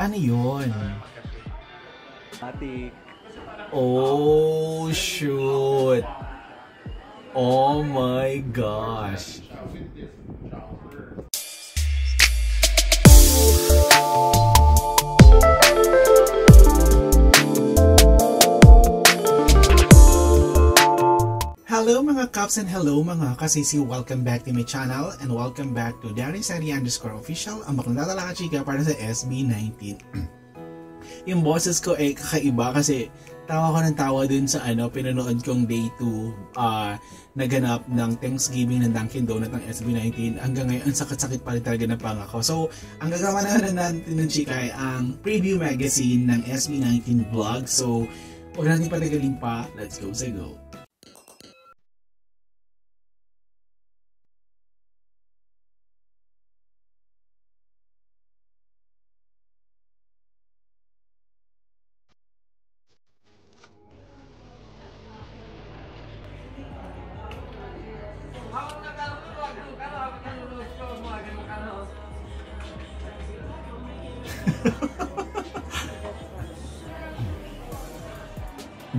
Ano yun? Matik. Oh, shoot. Oh my gosh. Hello mga Kaps and hello mga kasisi, welcome back to my channel and welcome back to Darrynsari_official, ang baklang tatalaka chika para sa SB19. Yung boses ko ay kakaiba kasi tawa ko ng tawa dun sa pinanood kong day 2 naganap ng Thanksgiving ng Dunkin Donut ng SB19. Hanggang ngayon, ang sakit-sakit pa rin talaga ng pangako. So, ang gagawa na natin ng chika ay ang preview magazine ng SB19 vlog. So, huwag natin patagalin pa, let's go say go.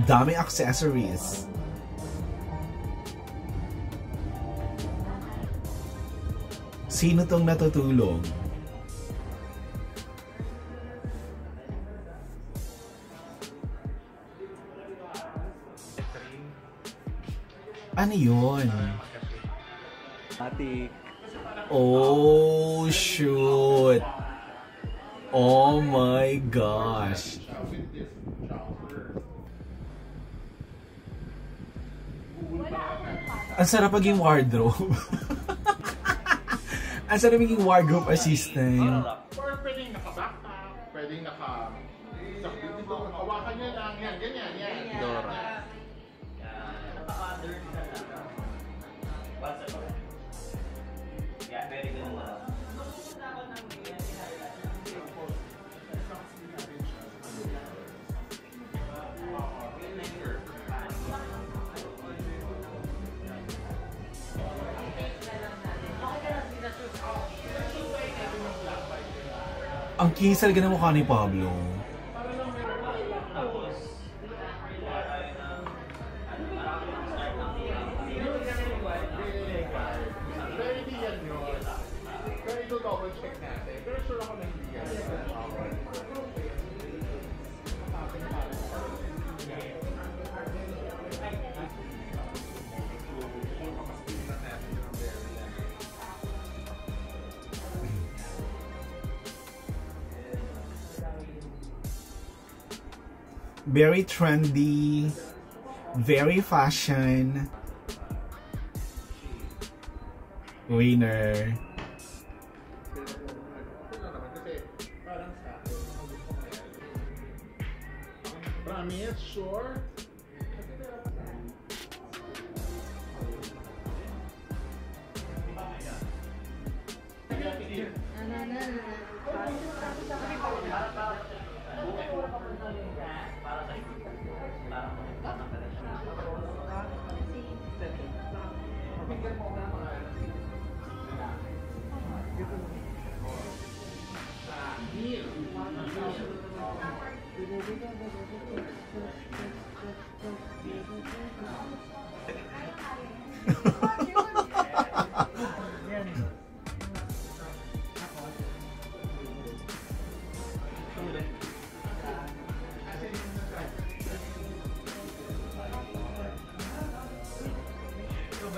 Dami accessories. Sino tong natutulong? Ano yun? Matik. Oh, shoot. Oh my gosh. Ang sarap maging wardrobe. Ang sarap maging wardrobe assistant. Or pwedeng naka-backpack, pwedeng dito, hawakan nyo lang, yan, ganyan, yan. Dora. Ang kinis talaga ng mukha ni Pablo. Pero hindi yan yun. Pero ito double check natin. Pero sure ako na hindi yan. Very trendy, very fashion. Winner. Promise, sure.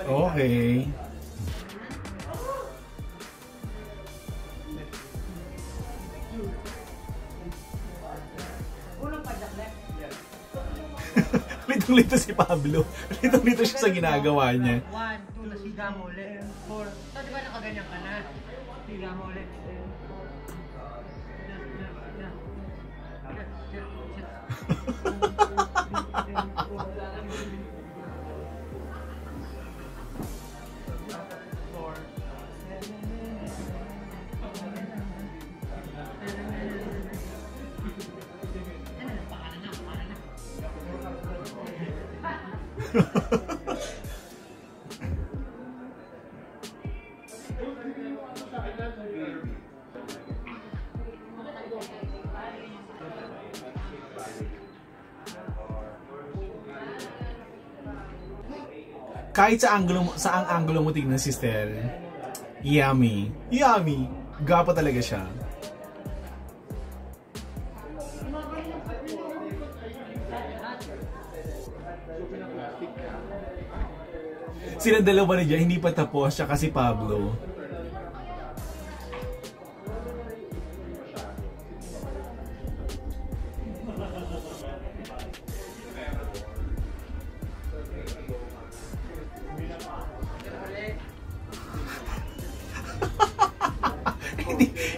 Okay. Litong-lito si Pablo. Litong-lito siya sa ginagawa niya. 1, 2, nasiga mo ulit. 4. So, di ba nakaganyan ka na? Siga mo ulit. Kahit sa saang angulo mo tingnan, sister. Yummy. Yummy. Gapa talaga siya. Sila dalawa na dyan, hindi pa tapos siya kasi Pablo.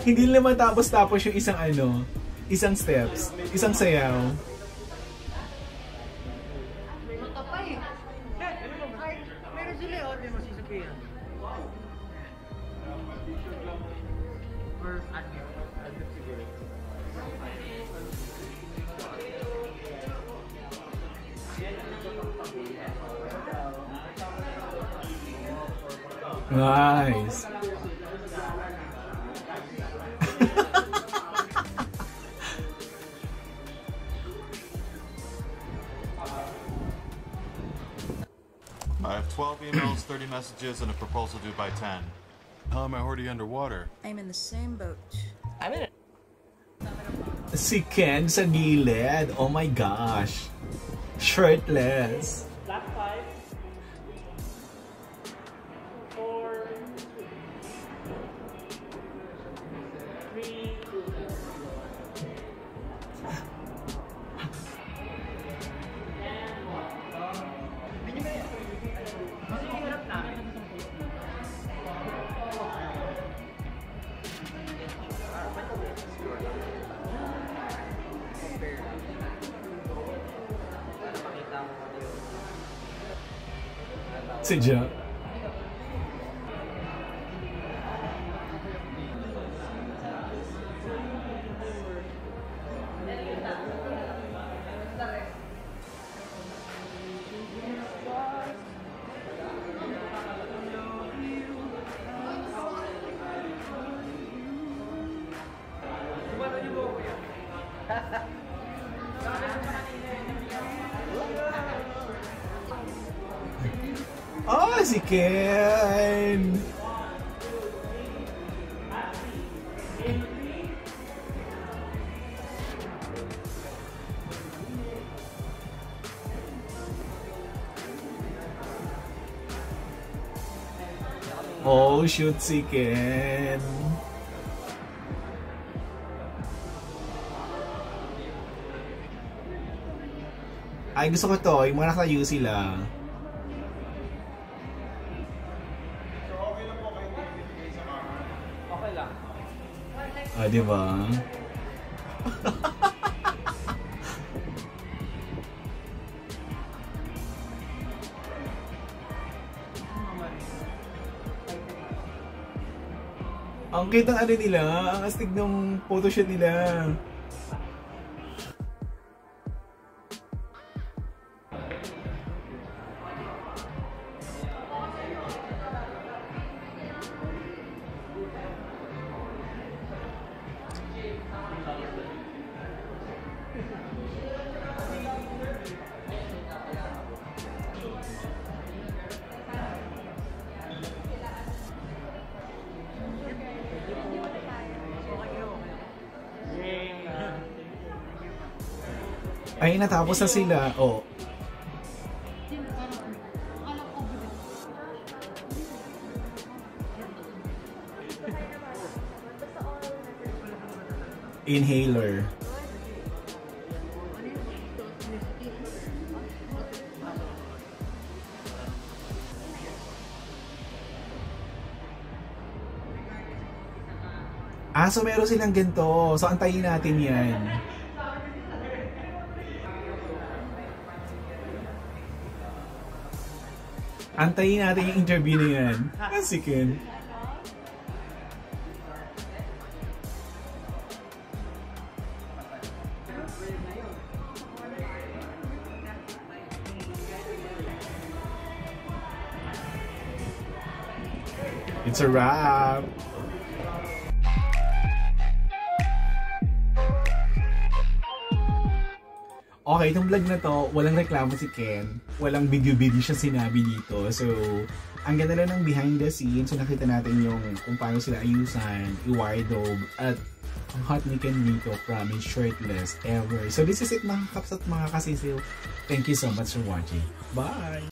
hindi naman tapos yung isang steps, isang sayaw. Nice. I have 12 emails, 30 messages, and a proposal due by 10. How am I already underwater? I'm in the same boat. Si Ken sa gilid. Oh my gosh. Shirtless. Black 5, 4, 3, Si Jack. Oh, si Ken! Oh, shoot si Ken! Ay, gusto ko to. Yung mga nakayu sila. Ah, di ba? Ang cute ng ano nila, ang astig ng photoshoot nila. Ay, natapos na sila. Oh. Inhaler. Ah, so meron silang ganito. So antayin natin yan. Antayin natin yung interview na yan. Ah, si Ken. It's a wrap. Okay, itong vlog na to, walang reklamo si Ken. Walang video-video siya sinabi dito. So, ang ganda lang ng behind the scenes. So, nakita natin yung kung paano sila ayusan, i-wardrobe, at ang hot ni Ken dito, promise, shirtless, ever. So, this is it mga kaps at mga kasisiw. Thank you so much for watching. Bye!